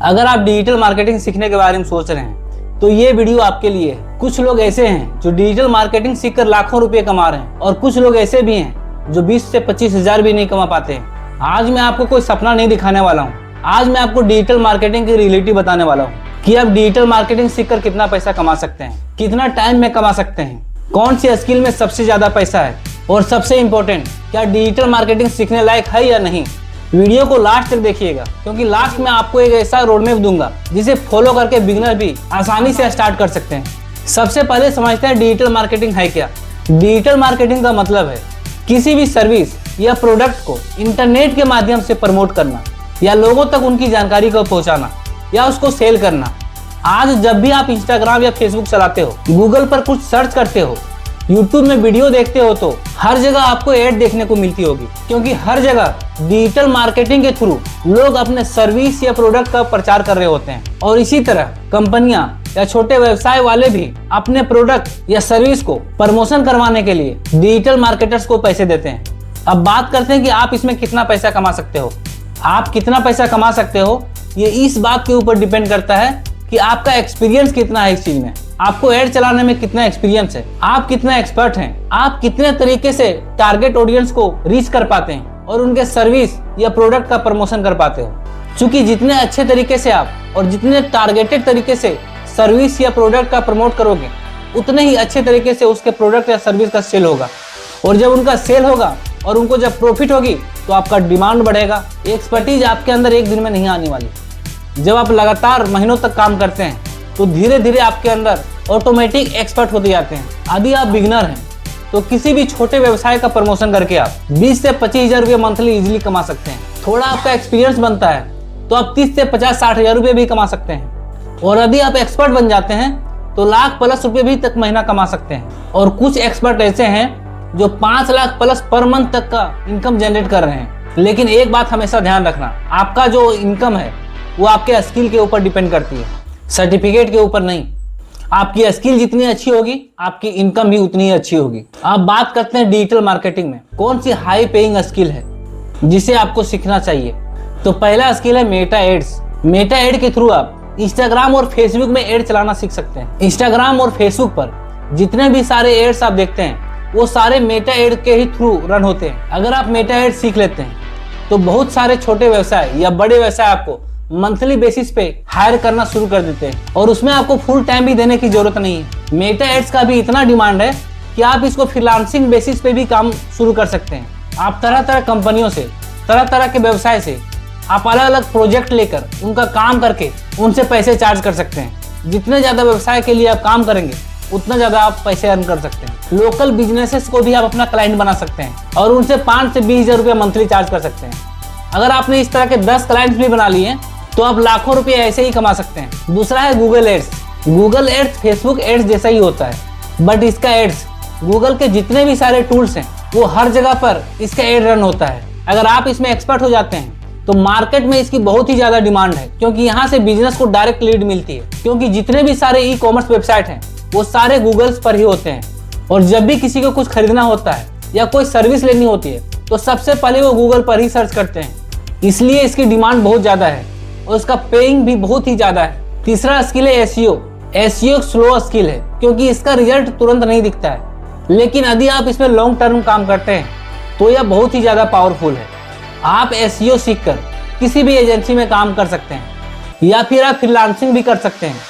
अगर आप digital marketing सीखने के बारे में सोच रहे हैं तो ये वीडियो आपके लिए है। कुछ लोग ऐसे हैं जो डिजिटल मार्केटिंग सीखकर लाखों रुपए कमा रहे हैं और कुछ लोग ऐसे भी हैं जो 20 से 25 हजार भी नहीं कमा पाते हैं। आज मैं आपको कोई सपना नहीं दिखाने वाला हूँ। आज मैं आपको डिजिटल मार्केटिंग की रियलिटी बताने वाला हूँ कि आप डिजिटल मार्केटिंग सीखकर कितना पैसा कमा सकते हैं, कितना टाइम में कमा सकते हैं, कौन सी स्किल में सबसे ज्यादा पैसा है और सबसे इम्पोर्टेंट क्या डिजिटल मार्केटिंग सीखने लायक है या नहीं। वीडियो को लास्ट तक देखिएगा क्योंकि लास्ट में आपको एक ऐसा रोडमैप दूंगा जिसे फॉलो करके बिगिनर भी आसानी से स्टार्ट कर सकते हैं। सबसे पहले समझते हैं डिजिटल मार्केटिंग है क्या। डिजिटल मार्केटिंग का मतलब है किसी भी सर्विस या प्रोडक्ट को इंटरनेट के माध्यम से प्रमोट करना या लोगों तक उनकी जानकारी को पहुंचाना या उसको सेल करना। आज जब भी आप इंस्टाग्राम या फेसबुक चलाते हो, गूगल पर कुछ सर्च करते हो, यूट्यूब में वीडियो देखते हो तो हर जगह आपको ऐड देखने को मिलती होगी क्योंकि हर जगह डिजिटल मार्केटिंग के थ्रू लोग अपने सर्विस या प्रोडक्ट का प्रचार कर रहे होते हैं। और इसी तरह कंपनियां या छोटे व्यवसाय वाले भी अपने प्रोडक्ट या सर्विस को प्रमोशन करवाने के लिए डिजिटल मार्केटर्स को पैसे देते हैं। अब बात करते हैं कि आप इसमें कितना पैसा कमा सकते हो। आप कितना पैसा कमा सकते हो ये इस बात के ऊपर डिपेंड करता है कि आपका एक्सपीरियंस कितना है इस चीज में, आपको एड चलाने में कितना एक्सपीरियंस है, आप कितना एक्सपर्ट हैं, आप कितने तरीके से टारगेट ऑडियंस को रीच कर पाते हैं और उनके सर्विस या प्रोडक्ट का प्रमोशन कर पाते हो। क्योंकि जितने अच्छे तरीके से आप और जितने टारगेटेड तरीके से सर्विस या प्रोडक्ट का प्रमोट करोगे उतने ही अच्छे तरीके से उसके प्रोडक्ट या सर्विस का सेल होगा। और जब उनका सेल होगा और उनको जब प्रॉफिट होगी तो आपका डिमांड बढ़ेगा। एक्सपर्टीज आपके अंदर एक दिन में नहीं आने वाली। जब आप लगातार महीनों तक काम करते हैं तो धीरे धीरे आपके अंदर ऑटोमेटिक एक्सपर्ट होते जाते हैं। यदि आप बिगिनर हैं तो किसी भी छोटे व्यवसाय का प्रमोशन करके आप 20 से 25 हजार रुपये मंथली इजीली कमा सकते हैं। थोड़ा आपका एक्सपीरियंस बनता है तो आप 30 से 50-60 हजार रुपये भी कमा सकते हैं। और यदि आप एक्सपर्ट बन जाते हैं तो लाख प्लस रुपये भी तक महीना कमा सकते हैं। और कुछ एक्सपर्ट ऐसे हैं जो 5 लाख प्लस पर मंथ तक का इनकम जनरेट कर रहे हैं। लेकिन एक बात हमेशा ध्यान रखना, आपका जो इनकम है वो आपके स्किल के ऊपर डिपेंड करती है, सर्टिफिकेट के ऊपर नहीं। आपकी स्किल जितनी अच्छी होगी आपकी इनकम भी उतनी ही अच्छी होगी। अब बात करते हैं डिजिटल मार्केटिंग में कौन सी हाई पेइंग स्किल है जिसे आपको सीखना चाहिए। तो पहला स्किल है मेटा एड्स। मेटा एड के थ्रू आप इंस्टाग्राम और फेसबुक में एड चलाना सीख सकते हैं। इंस्टाग्राम और फेसबुक पर जितने भी सारे एड्स आप देखते हैं वो सारे मेटा एड के ही थ्रू रन होते हैं। अगर आप मेटा एड सीख लेते हैं तो बहुत सारे छोटे व्यवसाय या बड़े व्यवसाय आपको मंथली बेसिस पे हायर करना शुरू कर देते हैं और उसमें आपको फुल टाइम भी देने की जरूरत नहीं है। मेटा एड्स का भी इतना डिमांड है कि आप इसको फ्रीलांसिंग बेसिस पे भी काम शुरू कर सकते हैं। आप तरह तरह कंपनियों से, तरह तरह के व्यवसाय से आप अलग अलग प्रोजेक्ट लेकर उनका काम करके उनसे पैसे चार्ज कर सकते हैं। जितने ज्यादा व्यवसाय के लिए आप काम करेंगे उतना ज्यादा आप पैसे अर्न कर सकते हैं। लोकल बिजनेसेस को भी आप अपना क्लाइंट बना सकते हैं और उनसे 5 से 20 हजार रुपये मंथली चार्ज कर सकते हैं। अगर आपने इस तरह के 10 क्लाइंट्स भी बना लिए तो आप लाखों रुपए ऐसे ही कमा सकते हैं। दूसरा है Google ads. Google ads Facebook ads जैसा ही होता है बट इसका एड्स गूगल के जितने भी सारे टूल्स हैं वो हर जगह पर इसका एड रन होता है। अगर आप इसमें एक्सपर्ट हो जाते हैं तो मार्केट में इसकी बहुत ही ज्यादा डिमांड है क्योंकि यहाँ से बिजनेस को डायरेक्ट लीड मिलती है। क्योंकि जितने भी सारे ई कॉमर्स वेबसाइट हैं वो सारे गूगल्स पर ही होते हैं और जब भी किसी को कुछ खरीदना होता है या कोई सर्विस लेनी होती है तो सबसे पहले वो गूगल पर ही सर्च करते हैं। इसलिए इसकी डिमांड बहुत ज्यादा है और उसका पेइंग भी बहुत ही ज्यादा है। तीसरा स्किल है एसईओ। एसईओ स्लो स्किल है क्योंकि इसका रिजल्ट तुरंत नहीं दिखता है, लेकिन यदि आप इसमें लॉन्ग टर्म काम करते हैं तो यह बहुत ही ज्यादा पावरफुल है। आप एसईओ सीखकर किसी भी एजेंसी में काम कर सकते हैं या फिर आप फ्रीलांसिंग भी कर सकते हैं।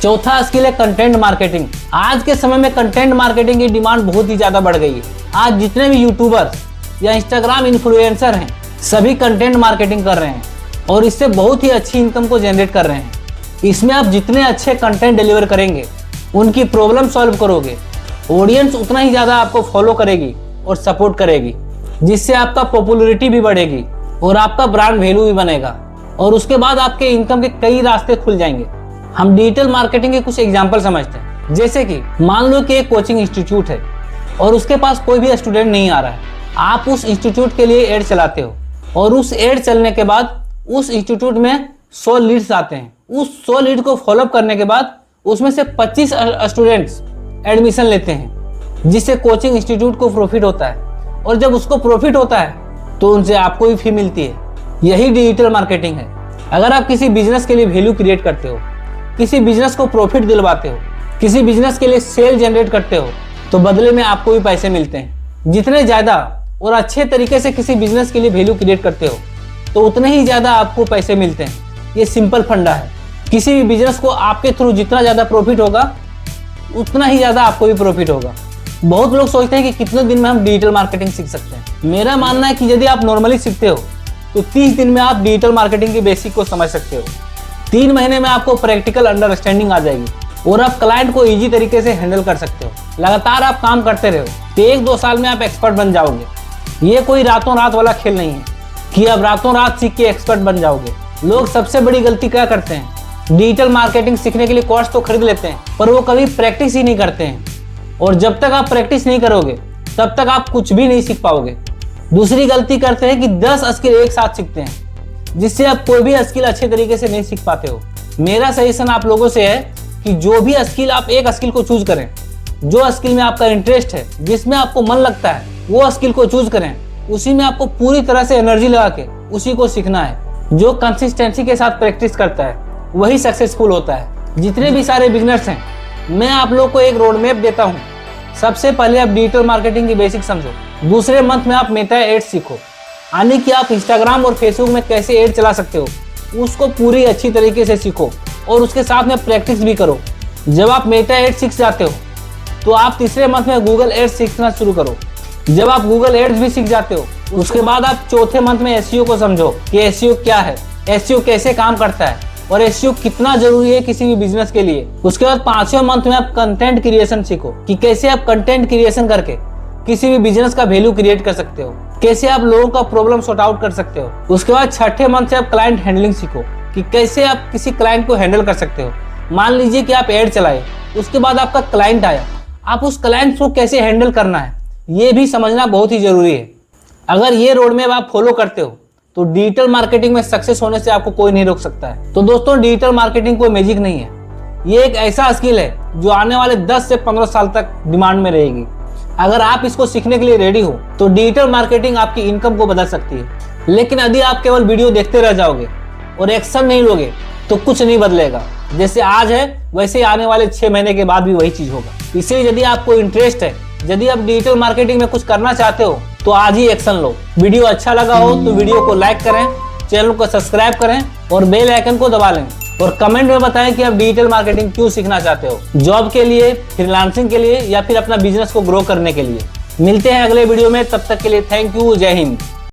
चौथा स्किल है कंटेंट मार्केटिंग। आज के समय में कंटेंट मार्केटिंग की डिमांड बहुत ही ज्यादा बढ़ गई है। आज जितने भी यूट्यूबर्स या इंस्टाग्राम इन्फ्लुएंसर हैं सभी कंटेंट मार्केटिंग कर रहे हैं और इससे बहुत ही अच्छी इनकम को जनरेट कर रहे हैं। इसमें आप जितने अच्छे कंटेंट डिलीवर करेंगे, उनकी प्रॉब्लम सॉल्व करोगे, ऑडियंस उतना ही ज्यादा आपको फॉलो करेगी और सपोर्ट करेगी, जिससे आपका पॉपुलैरिटी भी बढ़ेगी और आपका ब्रांड वैल्यू भी बनेगा और उसके बाद आपके इनकम के कई रास्ते खुल जाएंगे। हम डिजिटल मार्केटिंग के कुछ एग्जाम्पल समझते हैं। जैसे कि मान लो कि एक कोचिंग इंस्टीट्यूट है और उसके पास कोई भी स्टूडेंट नहीं आ रहा है। आप उस इंस्टीट्यूट के लिए एड चलाते हो और उस एड चलने के बाद उस इंस्टीट्यूट में 100 लीड्स आते हैं। उस 100 लीड को फॉलोअप करने के बाद उसमें से 25 स्टूडेंट्स एडमिशन लेते हैं, जिससे कोचिंग इंस्टीट्यूट को प्रॉफिट होता है और जब उसको प्रॉफिट होता है तो उनसे आपको भी फी मिलती है। यही डिजिटल मार्केटिंग है। अगर आप किसी बिजनेस के लिए वैल्यू क्रिएट करते हो, किसी बिजनेस को प्रॉफिट दिलवाते हो, किसी बिजनेस के लिए सेल जनरेट करते हो, तो बदले में आपको भी पैसे मिलते हैं। जितने ज़्यादा और अच्छे तरीके से किसी बिजनेस के लिए वैल्यू क्रिएट करते हो, तो उतने ही ज़्यादा आपको पैसे मिलते हैं। ये सिंपल फंडा है। किसी भी बिजनेस को आपके थ्रू जितना ज़्यादा प्रॉफिट होगा, उतना ही ज़्यादा आपको भी प्रॉफिट होगा। बहुत लोग सोचते हैं कि कितने दिन में हम डिजिटल मार्केटिंग सीख सकते हैं। मेरा मानना है कि यदि आप नॉर्मली सीखते हो तो 30 दिन में आप डिजिटल मार्केटिंग के बेसिक को समझ सकते हो। 3 महीने में आपको प्रैक्टिकल अंडरस्टैंडिंग आ जाएगी और आप क्लाइंट को इजी तरीके से हैंडल कर सकते हो। लगातार आप काम करते रहो तो 1-2 साल में आप एक्सपर्ट बन जाओगे। ये कोई रातों रात वाला खेल नहीं है कि आप रातों रात सीख के एक्सपर्ट बन जाओगे। लोग सबसे बड़ी गलती क्या करते हैं, डिजिटल मार्केटिंग सीखने के लिए कोर्स तो खरीद लेते हैं, पर वो कभी प्रैक्टिस ही नहीं करते हैं। और जब तक आप प्रैक्टिस नहीं करोगे तब तक आप कुछ भी नहीं सीख पाओगे। दूसरी गलती करते हैं कि 10 स्किल एक साथ सीखते हैं, जिससे आप कोई भी स्किल अच्छे तरीके से नहीं सीख पाते हो। मेरा सजेशन आप लोगों से है कि जो भी स्किल आप एक स्किल को चूज करें, जो स्किल में आपका इंटरेस्ट है, जिसमें आपको मन लगता है, वो स्किल को चूज करें। उसी में आपको पूरी तरह से एनर्जी लगा के उसी को सीखना है। जो कंसिस्टेंसी के साथ प्रैक्टिस करता है वही सक्सेसफुल होता है। जितने भी सारे बिजनेस हैं, मैं आप लोग को एक रोड मैप देता हूँ। सबसे पहले आप डिजिटल मार्केटिंग की बेसिक समझो। दूसरे मंथ में आप मेटा एड्स सीखो, यानी कि आप इंस्टाग्राम और फेसबुक में कैसे एड चला सकते हो, उसको पूरी अच्छी तरीके से सीखो और उसके साथ में प्रैक्टिस भी करो। जब आप मेटा एड्स सीख जाते हो तो आप तीसरे मंथ में गूगल एड्स सीखना शुरू करो। जब आप गूगल एड्स भी सीख जाते हो, उसके बाद आप चौथे मंथ में एसईओ को समझो कि एसईओ क्या है, एसईओ कैसे काम करता है और एसईओ कितना जरूरी है किसी भी बिजनेस के लिए। उसके बाद 5वें मंथ में आप कंटेंट क्रिएशन सीखो कि कैसे आप कंटेंट क्रिएशन करके किसी भी बिजनेस का वैल्यू क्रिएट कर सकते हो, कैसे आप लोगों का प्रॉब्लम सॉर्ट आउट कर सकते हो। उसके बाद 6ठे मंथ से आप क्लाइंट हैंडलिंग सीखो कि कैसे आप किसी क्लाइंट को हैंडल कर सकते हो। मान लीजिए कि आप एड चलाए, उसके बाद आपका क्लाइंट आया, आप उस क्लाइंट को कैसे हैंडल करना है, ये भी समझना बहुत ही जरूरी है। अगर ये रोड मैप आप फॉलो करते हो तो डिजिटल मार्केटिंग में सक्सेस होने से आपको कोई नहीं रोक सकता है। तो दोस्तों, डिजिटल मार्केटिंग कोई मैजिक नहीं है, ये एक ऐसा स्किल है जो आने वाले 10 से 15 साल तक डिमांड में रहेगी। अगर आप इसको सीखने के लिए रेडी हो तो डिजिटल मार्केटिंग आपकी इनकम को बदल सकती है। लेकिन यदि आप केवल वीडियो देखते रह जाओगे और एक्शन नहीं लोगे तो कुछ नहीं बदलेगा। जैसे आज है वैसे आने वाले 6 महीने के बाद भी वही चीज होगा। इसलिए यदि आपको इंटरेस्ट है, यदि आप डिजिटल मार्केटिंग में कुछ करना चाहते हो तो आज ही एक्शन लो। वीडियो अच्छा लगा हो तो वीडियो को लाइक करें, चैनल को सब्सक्राइब करें और बेल आइकन को दबा लें। और कमेंट में बताएं कि आप डिजिटल मार्केटिंग क्यों सीखना चाहते हो, जॉब के लिए, फ्रीलांसिंग के लिए या फिर अपना बिजनेस को ग्रो करने के लिए। मिलते हैं अगले वीडियो में, तब तक के लिए थैंक यू, जय हिंद।